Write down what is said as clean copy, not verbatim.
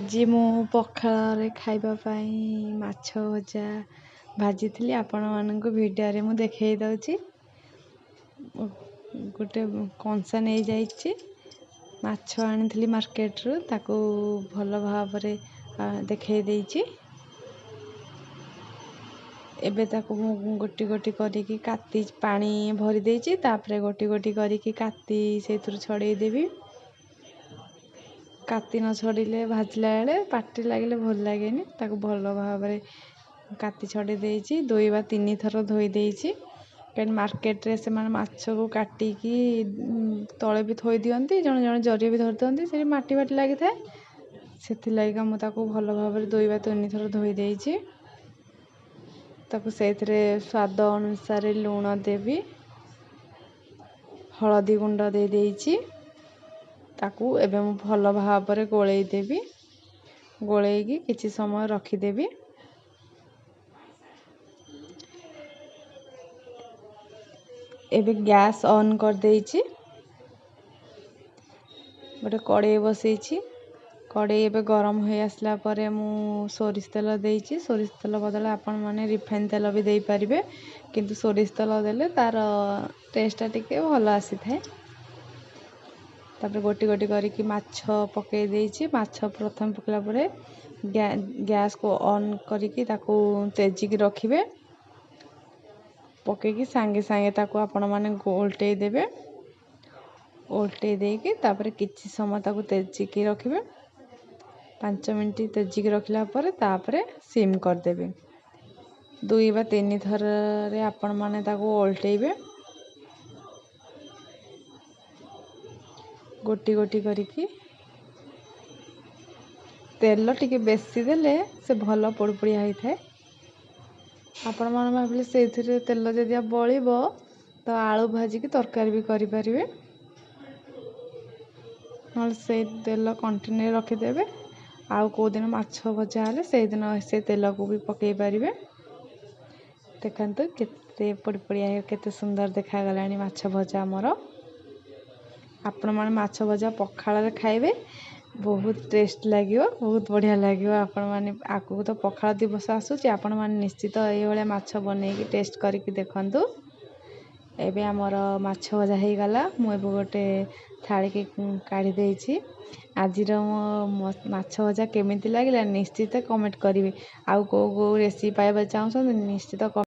ଆଜି ମୁଁ ପଖାଳରେ ଖାଇବା ପାଇଁ ମାଛ ଭଜା ଭାଜିଥିଲି। ଆପଣମାନଙ୍କୁ ଭିଡ଼ିଓରେ ମୁଁ ଦେଖାଇ ଦେଉଛି। ଗୋଟେ କଂସା ନେଇଯାଇଛି, ମାଛ ଆଣିଥିଲି ମାର୍କେଟରୁ, ତାକୁ ଭଲ ଭାବରେ ଦେଖାଇ ଦେଇଛି। ଏବେ ତାକୁ ମୁଁ ଗୋଟି ଗୋଟି କରିକି କାଟି ପାଣି ଭରି ଦେଇଛି, ତାପରେ ଗୋଟି ଗୋଟି କରିକି କାଟି ସେଇଥିରୁ ଛଡ଼େଇ ଦେବି। କାଟି ନ ଛଡ଼ିଲେ ଭାଜିଲା ବେଳେ ପାଟି ଲାଗିଲେ ଭଲ ଲାଗେନି। ତାକୁ ଭଲ ଭାବରେ କାଟି ଛଡ଼େଇ ଦେଇଛି। 2 ବା 3 ଥର ଧୋଇ ଦେଇଛି, କାରଣ ମାର୍କେଟରେ ସେମାନେ ମାଛକୁ କାଟିକି ତଳେ ବି ଥୋଇ ଦିଅନ୍ତି, ଜଣେ ଜଣେ ଜରିରେ ବି ଧରି ଦିଅନ୍ତି, ସେଠି ମାଟି ଲାଗିଥାଏ। ସେଥିଲାଗି ମୁଁ ତାକୁ ଭଲ ଭାବରେ 2 ବା 3 ଥର ଧୋଇ ଦେଇଛି। ତାକୁ ସେଇଥିରେ ସ୍ୱାଦ ଅନୁସାରେ ଲୁଣ ଦେବି, ହଳଦୀ ଗୁଣ୍ଡ ଦେଇଛି। ତାକୁ ଏବେ ମୁଁ ଭଲ ଭାବରେ ଗୋଳେଇ ଦେବି। ଗୋଳେଇକି କିଛି ସମୟ ରଖିଦେବି। ଏବେ ଗ୍ୟାସ୍ ଅନ୍ କରିଦେଇଛି, ଗୋଟେ କଡ଼େଇ ବସେଇଛି। କଡ଼େଇ ଏବେ ଗରମ ହୋଇ ଆସିଲା ପରେ ମୁଁ ସୋରିଷ ତେଲ ଦେଇଛି। ସୋରିଷ ତେଲ ବଦଳରେ ଆପଣମାନେ ରିଫାଇନ୍ ତେଲ ବି ଦେଇପାରିବେ, କିନ୍ତୁ ସୋରିଷ ତେଲ ଦେଲେ ତା'ର ଟେଷ୍ଟଟା ଟିକେ ଭଲ ଆସିଥାଏ। ତାପରେ ଗୋଟି ଗୋଟି କରିକି ମାଛ ପକାଇ ଦେଇଛି। ମାଛ ପ୍ରଥମେ ପକାଇଲା ପରେ ଗ୍ୟାସ୍କୁ ଅନ୍ କରିକି ତାକୁ ତେଜିକି ରଖିବେ। ପକାଇକି ସାଙ୍ଗେ ସାଙ୍ଗେ ତାକୁ ଆପଣମାନେ ଓଲଟେଇ ଦେବେ। ଓଲଟେଇ ଦେଇକି ତାପରେ କିଛି ସମୟ ତାକୁ ତେଜିକି ରଖିବେ। 5 ମିନିଟ୍ ତେଜିକି ରଖିଲା ପରେ ତାପରେ ସିମ୍ କରିଦେବେ। 2 ବା 3 ଥରରେ ଆପଣମାନେ ତାକୁ ଓଲଟେଇବେ। ଗୋଟି ଗୋଟି କରିକି ତେଲ ଟିକେ ବେଶୀ ଦେଲେ ସେ ଭଲ ପୋଡ଼ପୋଡ଼ିଆ ହୋଇଥାଏ। ଆପଣମାନେ ଭାବିଲେ ସେଇଥିରେ ତେଲ ଯଦି ବଳିବ ତ ଆଳୁ ଭାଜିକି ତରକାରୀ ବି କରିପାରିବେ, ନହେଲେ ସେଇ ତେଲ କଣ୍ଟିନ୍ୟୁ ରଖିଦେବେ। ଆଉ କେଉଁଦିନ ମାଛ ଭଜା ହେଲେ ସେଇଦିନ ସେ ତେଲକୁ ବି ପକାଇ ପାରିବେ। ଦେଖନ୍ତୁ କେତେ ପୋଡ଼ିପୋଡ଼ିଆ, କେତେ ସୁନ୍ଦର ଦେଖାଗଲାଣି ମାଛ ଭଜା ଆମର। ଆପଣମାନେ ମାଛ ଭଜା ପଖାଳରେ ଖାଇବେ, ବହୁତ ଟେଷ୍ଟ ଲାଗିବ, ବହୁତ ବଢ଼ିଆ ଲାଗିବ। ଆପଣମାନେ ଆଗକୁ ତ ପଖାଳ ଦିବସ ଆସୁଛି, ଆପଣମାନେ ନିଶ୍ଚିତ ଏଇଭଳିଆ ମାଛ ବନେଇକି ଟେଷ୍ଟ କରିକି ଦେଖନ୍ତୁ। ଏବେ ଆମର ମାଛ ଭଜା ହେଇଗଲା। ମୁଁ ଏବେ ଗୋଟେ ଥାଳିକି କାଢ଼ି ଦେଇଛି। ଆଜିର ମୋ ମାଛ ଭଜା କେମିତି ଲାଗିଲା ନିଶ୍ଚିତ କମେଣ୍ଟ କରିବେ। ଆଉ କେଉଁ ରେସିପି ପାଇବାକୁ ଚାହୁଁଛନ୍ତି ନିଶ୍ଚିତ